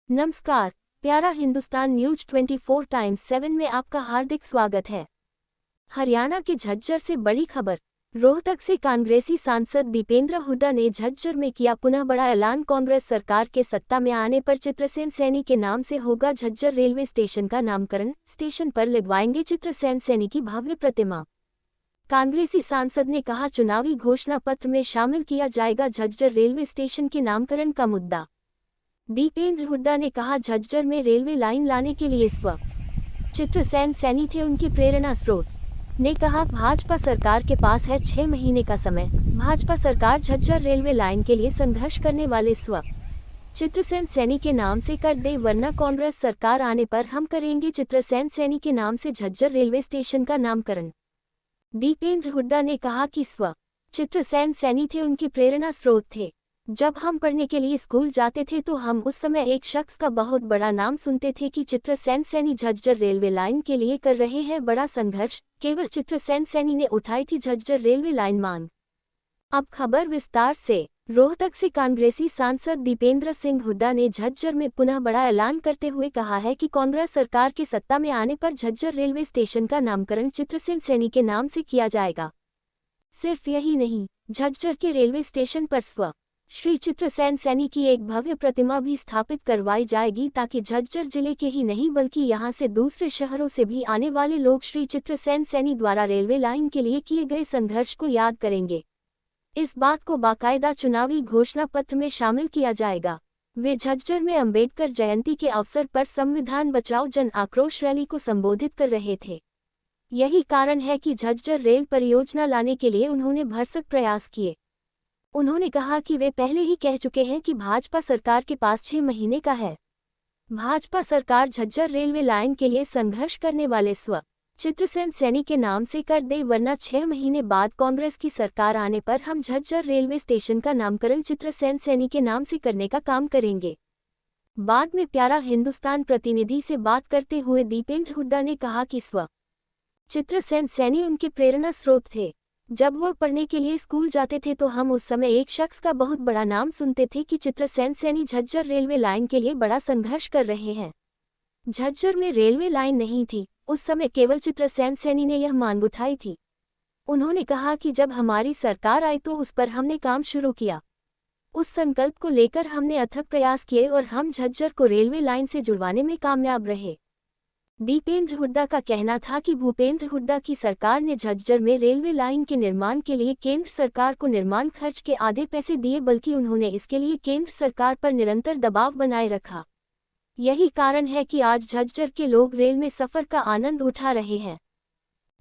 नमस्कार, प्यारा Hindustan news 24x7 में आपका हार्दिक स्वागत है। हरियाणा के झज्जर से बड़ी खबर। रोहतक से कांग्रेसी सांसद दीपेंद्र हुड्डा ने झज्जर में किया पुनः बड़ा ऐलान। कांग्रेस सरकार के सत्ता में आने पर चित्रसेन सैनी के नाम से होगा झज्जर रेलवे स्टेशन का नामकरण। स्टेशन पर लगवाएंगे चित्रसेन सैनी की भव्य प्रतिमा। कांग्रेसी सांसद ने कहा, चुनावी घोषणा पत्र में शामिल किया जाएगा झज्जर रेलवे स्टेशन के नामकरण का मुद्दा। दीपेंद्र हुड्डा ने कहा, झज्जर में रेलवे लाइन लाने के लिए चित्रसेन सैनी थे उनकी प्रेरणा स्रोत। ने कहा, भाजपा सरकार के पास है 6 महीने का समय। भाजपा सरकार झज्जर रेलवे लाइन के लिए संघर्ष करने वाले चित्रसेन सैनी के नाम से कर दे, वरना कांग्रेस सरकार आने पर हम करेंगे चित्रसेन सैनी के नाम से झज्जर रेलवे स्टेशन का नामकरण। दीपेंद्र हुड्डा ने कहा कि चित्रसेन सैनी थे उनकी प्रेरणा स्रोत थे। जब हम पढ़ने के लिए स्कूल जाते थे तो हम उस समय एक शख्स का बहुत बड़ा नाम सुनते थे कि चित्रसेन सैनी झज्जर रेलवे लाइन के लिए कर रहे हैं बड़ा संघर्ष। केवल चित्रसेन सैनी ने उठाई थी झज्जर रेलवे लाइन मांग। अब खबर विस्तार से। रोहतक से कांग्रेसी सांसद दीपेंद्र सिंह हुड्डा ने झज्जर में पुनः बड़ा ऐलान करते हुए कहा है कि कांग्रेस सरकार के सत्ता में आने पर झज्जर रेलवे स्टेशन का नामकरण चित्रसेन सैनी के नाम से किया जाएगा। सिर्फ यही नहीं, झज्जर के रेलवे स्टेशन पर श्री चित्रसेन सैनी की एक भव्य प्रतिमा भी स्थापित करवाई जाएगी, ताकि झज्जर जिले के ही नहीं बल्कि यहां से दूसरे शहरों से भी आने वाले लोग श्री चित्रसेन सैनी द्वारा रेलवे लाइन के लिए किए गए संघर्ष को याद करेंगे। इस बात को बाकायदा चुनावी घोषणा पत्र में शामिल किया जाएगा। वे झज्जर में अंबेडकर जयंती के अवसर पर संविधान बचाओ जन आक्रोश रैली को संबोधित कर रहे थे। यही कारण है कि झज्जर रेल परियोजना लाने के लिए उन्होंने भरसक प्रयास किए। उन्होंने कहा कि वे पहले ही कह चुके हैं कि भाजपा सरकार के पास 6 महीने का है। भाजपा सरकार झज्जर रेलवे लाइन के लिए संघर्ष करने वाले चित्रसेन सैनी के नाम से कर दे, वरना 6 महीने बाद कांग्रेस की सरकार आने पर हम झज्जर रेलवे स्टेशन का नामकरण चित्रसेन सैनी के नाम से करने का काम करेंगे। बाद में प्यारा हिंदुस्तान प्रतिनिधि से बात करते हुए दीपेंद्र हुड्डा ने कहा कि चित्रसेन सैनी उनके प्रेरणा स्रोत थे। जब वह पढ़ने के लिए स्कूल जाते थे तो हम उस समय एक शख्स का बहुत बड़ा नाम सुनते थे कि चित्रसेन सैनी झज्जर रेलवे लाइन के लिए बड़ा संघर्ष कर रहे हैं। झज्जर में रेलवे लाइन नहीं थी, उस समय केवल चित्रसेन सैनी ने यह मांग उठाई थी। उन्होंने कहा कि जब हमारी सरकार आई तो उस पर हमने काम शुरू किया। उस संकल्प को लेकर हमने अथक प्रयास किए और हम झज्जर को रेलवे लाइन से जुड़वाने में कामयाब रहे। दीपेंद्र हुड्डा का कहना था कि भूपेंद्र हुड्डा की सरकार ने झज्जर में रेलवे लाइन के निर्माण के लिए केंद्र सरकार को निर्माण खर्च के आधे पैसे दिए, बल्कि उन्होंने इसके लिए केंद्र सरकार पर निरंतर दबाव बनाए रखा। यही कारण है कि आज झज्जर के लोग रेल में सफर का आनंद उठा रहे हैं।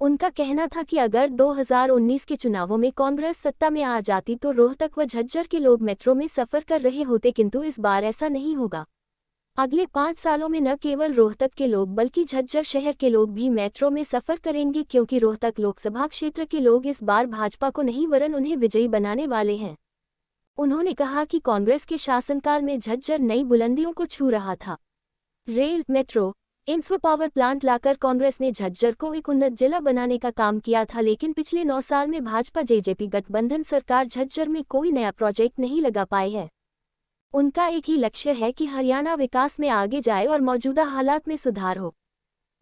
उनका कहना था कि अगर 2019 के चुनावों में कांग्रेस सत्ता में आ जाती तो रोहतक व झज्जर के लोग मेट्रो में सफर कर रहे होते, किंतु इस बार ऐसा नहीं होगा। अगले 5 सालों में न केवल रोहतक के लोग बल्कि झज्जर शहर के लोग भी मेट्रो में सफर करेंगे, क्योंकि रोहतक लोकसभा क्षेत्र के लोग इस बार भाजपा को नहीं वरन उन्हें विजयी बनाने वाले हैं। उन्होंने कहा कि कांग्रेस के शासनकाल में झज्जर नई बुलंदियों को छू रहा था। रेल, मेट्रो, एम्स व पावर प्लांट लाकर कांग्रेस ने झज्जर को एक उन्नत जिला बनाने का काम किया था, लेकिन पिछले 9 साल में भाजपा जेजेपी गठबंधन सरकार झज्जर में कोई नया प्रोजेक्ट नहीं लगा पाई है। उनका एक ही लक्ष्य है कि हरियाणा विकास में आगे जाए और मौजूदा हालात में सुधार हो।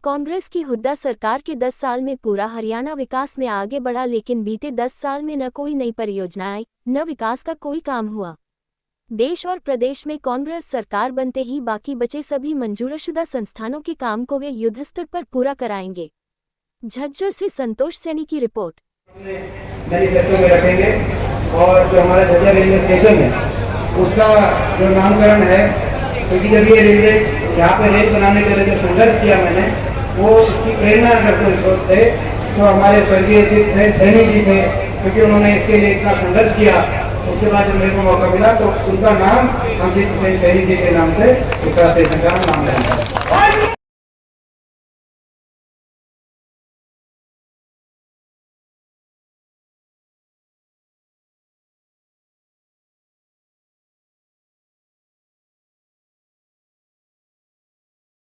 कांग्रेस की हुड्डा सरकार के 10 साल में पूरा हरियाणा विकास में आगे बढ़ा, लेकिन बीते 10 साल में न कोई नई परियोजना आई, न विकास का कोई काम हुआ। देश और प्रदेश में कांग्रेस सरकार बनते ही बाकी बचे सभी मंजूरशुदा संस्थानों के काम को वे युद्धस्तर पर पूरा कराएंगे। झज्जर से संतोष सैनी की रिपोर्ट। मैनिफेस्टो में रखेंगे और जो हमारा झज्जर रेलवे स्टेशन है उसका जो नामकरण है, क्योंकि जब ये रेलवे यहाँ पे रेल बनाने के लिए जो संघर्ष किया मैंने, वो उसकी प्रेरणा अगर कोई स्रोत थे तो हमारे स्वर्गीय चित्रसेन सैनी जी थे, क्योंकि उन्होंने इसके लिए इतना संघर्ष किया। उसके बाद जब मेरे को मौका मिला तो उनका नाम हम चित्रसेन सैनी जी के नाम से उत्तरा स्टेशन का नाम लेंगे।